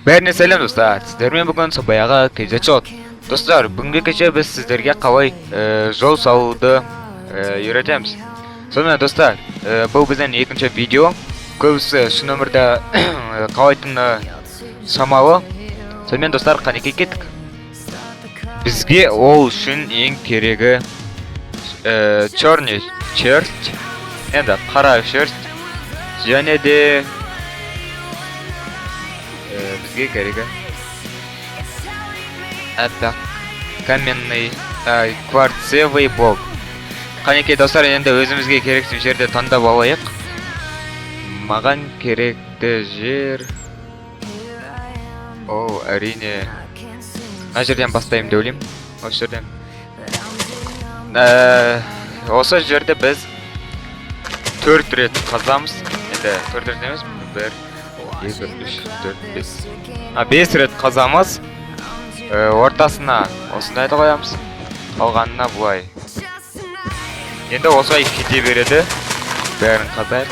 Бәріне сәлем достар, сіздермен бүгін баяғы кезет жол. Достар, бүгінгі кеше біз сіздерге қалай жол салуды үйретеміз. Сонымен достар, бұл біздің екінші видео. Көбісі шын өмірде қалайтыны шамалы. Сонымен достар, қанекей кеттік. Бізге ол үшін ең керегі черный шерсть, енді қара шерсть, және де бізге керегі это каменный кварцевый блок. Қанекей достар, енді өзімізге керекті жерді таңдап алайық. Маған керекті жер ол әрине мына жерден бастаймын деп ойлаймын. Осы жерден осы жерде біз 4 рет қазамыз. Енді 4 рет емес, 1 2 3 4 5 рет қазамыз. Ортасына осындайды қоямыз. Қалғанына бұлай. Енді осылай кете береді. Бәрін қазайық.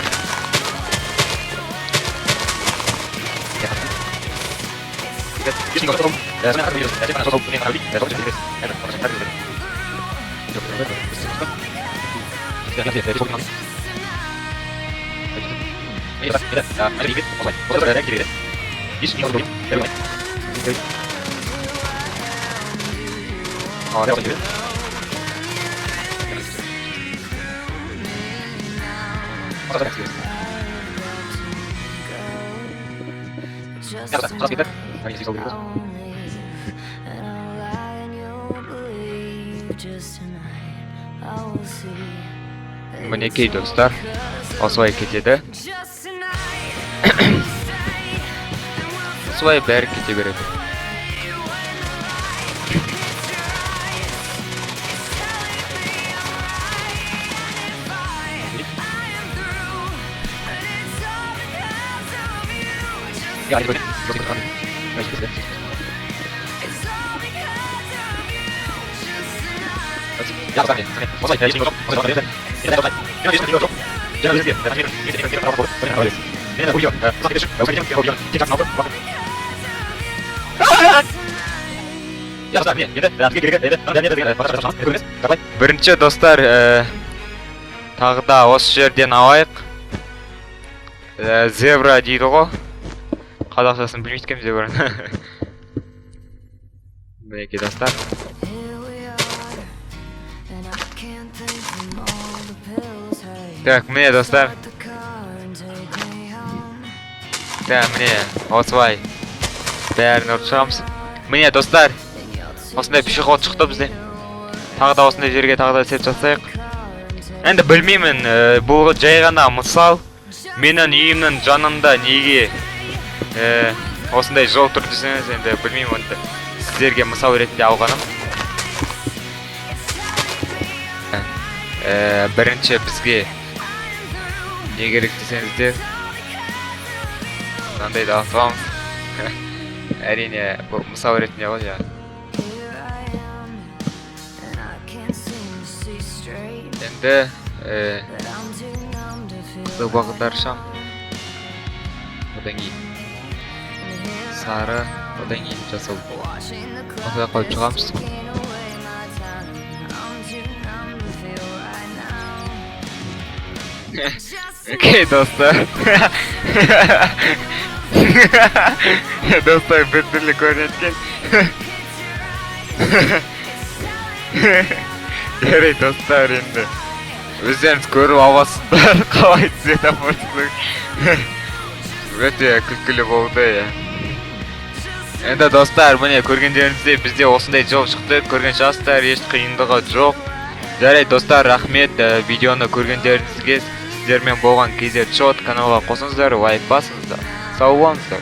Мінекей достар, осылай кетеді. Осылай бәрі кете береді. Бірінші достар, тағы да осы жерден алайық. Зебра дейді ғой. Қазақшасын білмейді екенмін зебраны. Мінекей достар. Так, міне достар. Так, міне осылай бәрін ұрып шығамыз. Міне достар, осындай пешеход шықты бізде. Тағы да осындай жерге тағы да сеп жасайық. Енді білмеймін, бұл жай ғана мысал. Менің үйімнің жанында неге осындай жол тұр десеңіз, енді білмеймін, онда сіздерге мысал ретінде алғаным. Бірінші бізге не керек десеңіздер, мынандайды алсамыз. Әрине бұл мысал ретінде ғой ya. Енді қызыл бағдар шам, одан кейін сары, одан кейін жасыл. Осылай қойып шығамыз. Окей, достар. Достар, бір түрлі көрінеткен. Жарай, достар, енді өздеріңіз көріп аласыздар, қалай светофорсың. Өте күлкілі болды ya. Енді достар, міне көргендеріңізде бізде осындай жол шықты. Көрген шығарсыздар, еш қиындығы жоқ. Жарай достар, рахмет. Видеоны көргендеріңізге, сіздермен болған кезет шот. Каналға қосыңыздар, лайк басыңыздар. Сау болыңыздар.